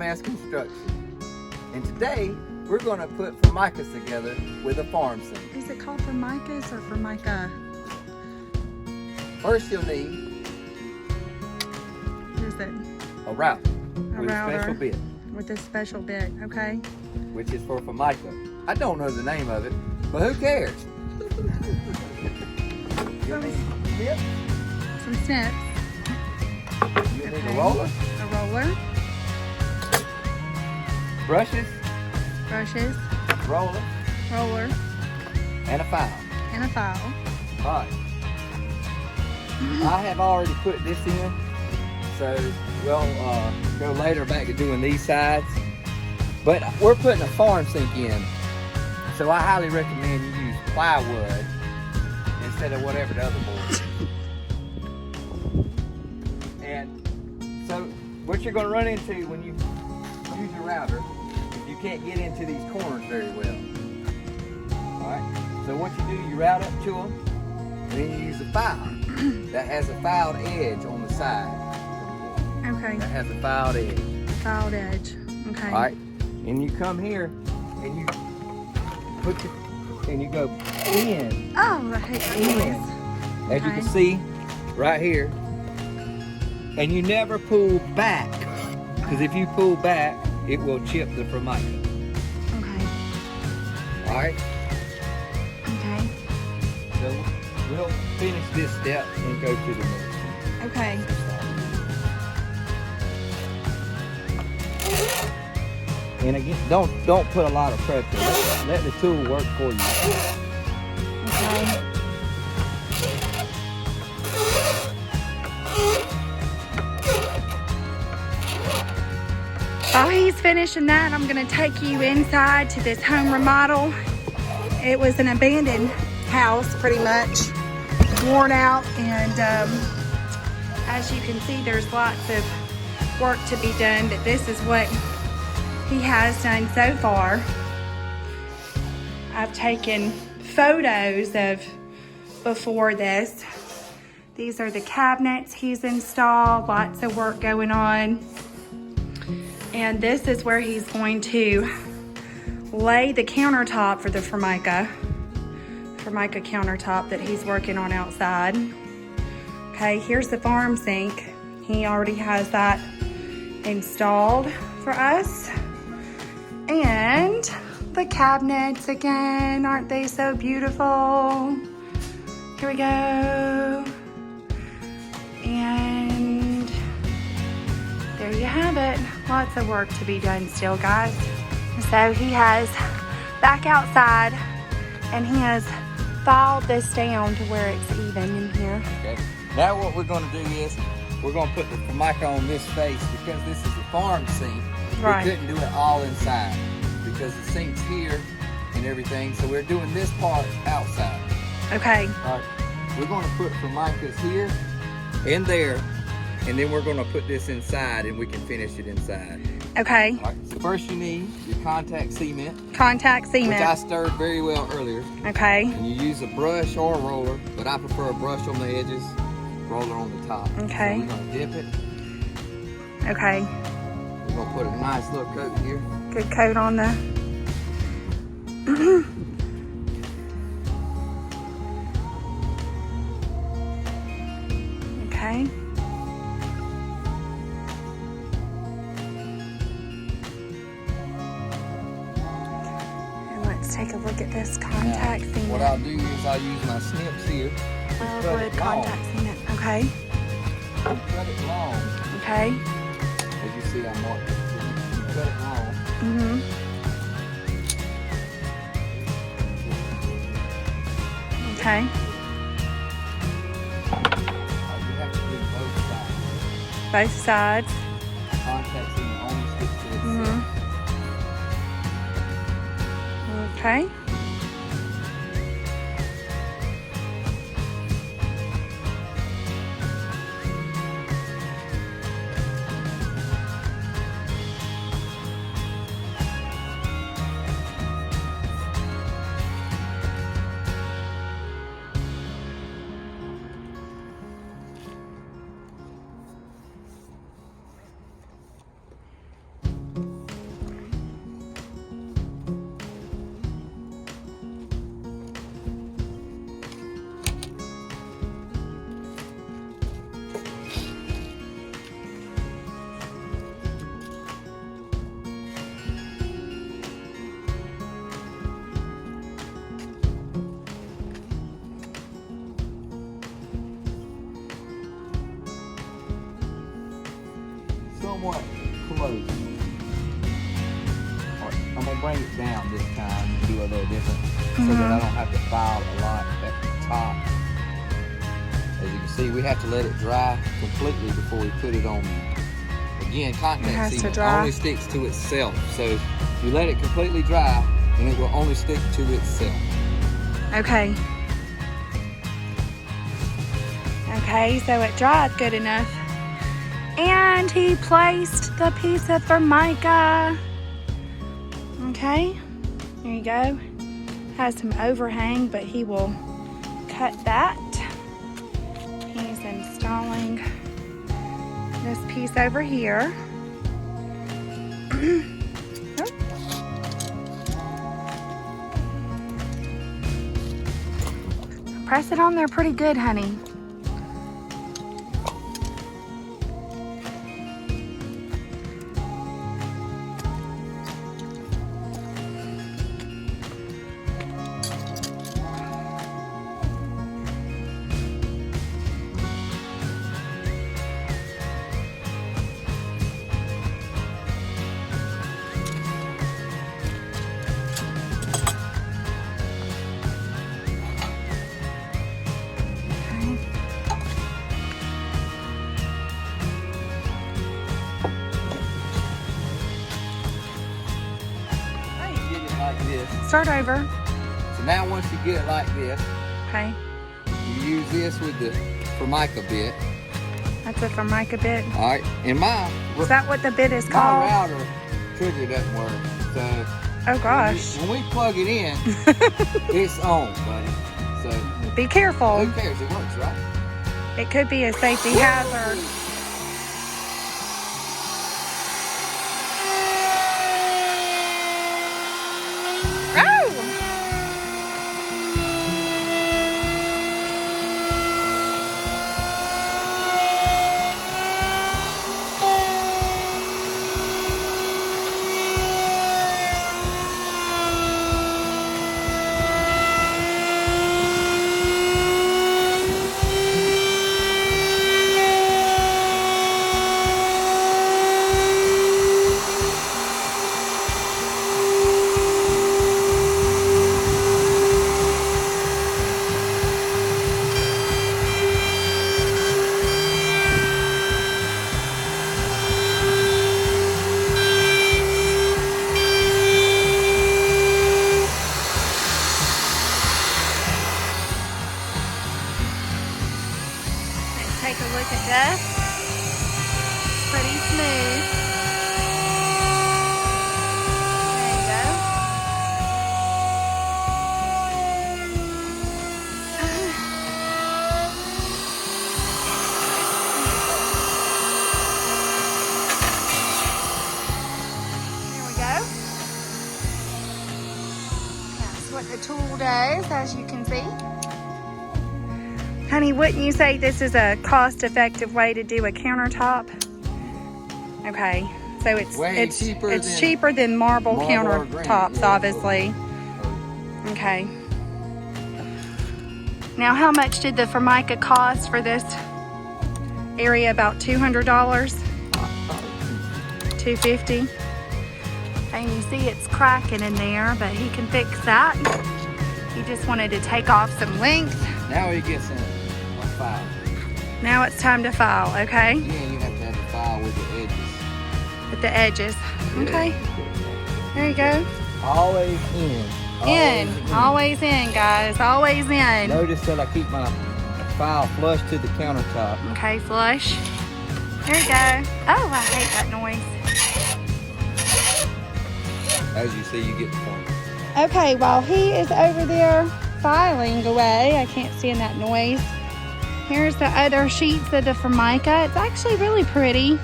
Mass Construction. And today, we're going to put Formicas together with a farm sink. Is it called Formicas or Formica? First, you'll need What is it? a router A with router a special bit, with a special bit, okay? which is for Formica. I don't know the name of it, but who cares? You'll need snips. Some snips. You'll need a roller, A roller, brushes, brushes, roller, roller, and a file. and a file. All right. I have already put this in, so we'll go later back to doing these sides. But we're putting a farm sink in, so I highly recommend you use plywood instead of whatever the other board is. And so what you're going to run into when you use your router is you can't get into these corners very well. All right. So what you do, you route up to them, and then you use a file that has a filed edge on the side. Okay, That has a filed edge. filed edge. Okay. All right. And you come here and you put your, and you go in. Oh, I hate that noise. As you can see right here. And you never pull back, because if you pull back, it will chip the Formica. Okay. All right. Okay. So we'll finish this step and go to the next. Okay. And again, don't put a lot of pressure. Let the tool work for you. Okay. While he's finishing that, I'm gonna take you inside to this home remodel. It was an abandoned house, pretty much, worn out, and as you can see, there's lots of work to be done, but this is what he has done so far. I've taken photos of before this. These are the cabinets he's installed, lots of work going on. And this is where he's going to lay the countertop for the Formica countertop that he's working on outside. Okay, here's the farm sink. He already has that installed for us. And the cabinets again, aren't they so beautiful? Here we go. And there you have it. Lots of work to be done still, guys. So he has back outside and he has filed this down to where it's even in here. Okay. Now what we're going to do is we're going to put the Formica on this face because this is a farm sink. Right. We couldn't do it all inside because the sink's here and everything. So we're doing this part outside. Okay. All right. We're going to put Formicas here and there, and then we're going to put this inside and we can finish it inside. Okay. All right. So first you need your contact cement. Contact Which I cement. stirred very well earlier. Okay. And you use a brush or a roller, but I prefer a brush on the edges, roller on the top. Okay. So we're going to dip it. Okay. We're going to put a nice little coat here. Good coat on the. Okay. And let's take a look at this contact Now, cement. what I'll do is I'll use my snips here. Oh, cut good it long. contact cement. Okay. Cut it long. Okay. As you see, I'm marking it. You cut it long. Mhm. Okay. You have to do both sides. Both sides. Contact cement only sticks to itself. Mhm. Okay. somewhat close. I'm gonna bring it down this time and do a little different so that I don't have to file a lot at the top. As you can see, we have to let it dry completely before we put it on. Again, contact sealant only sticks to itself. So you let it completely dry and it will only stick to itself. Okay. Okay, so it dried good enough. And he placed the piece of Formica. Okay, there you go. Has some overhang, but he will cut that. He's installing this piece over here. Press it on there pretty good, honey. Start over. So now once you get it like this, okay, you use this with the Formica bit. That's a Formica bit. All right, and is that what the bit is called? My router trigger doesn't work, so oh gosh, when we plug it in, it's on, buddy. So be careful. Who cares? It works, right? It could be a safety hazard. Take a look at this. Pretty smooth. There you go. There we go. That's what the tool does, as you can see. Honey, wouldn't you say this is a cost-effective way to do a countertop? Okay, so it's cheaper than marble countertops, obviously. Okay. Now, how much did the Formica cost for this area? About $200? $250? And you see it's cracking in there, but he can fix that. He just wanted to take off some length. Now he gets in a file. Now it's time to file, okay? Yeah, you have to have the file with the edges. With the edges. Okay. There you go. Always in. Always in, guys. Always in. Notice that I keep my file flush to the countertop. Okay, flush. There you go. Oh, I hate that noise. As you see, you get the point. Okay, while he is over there filing away, I can't stand that noise. Here's the other sheets of the Formica. It's actually really pretty.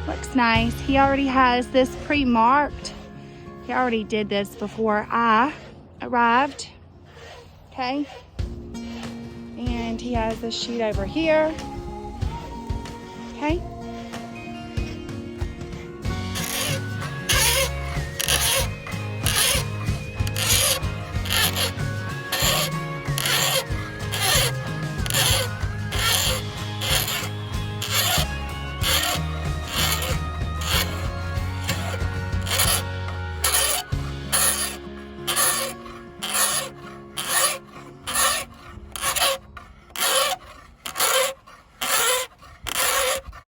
Looks nice. He already has this pre-marked. He already did this before I arrived. Okay. And he has this sheet over here. Okay.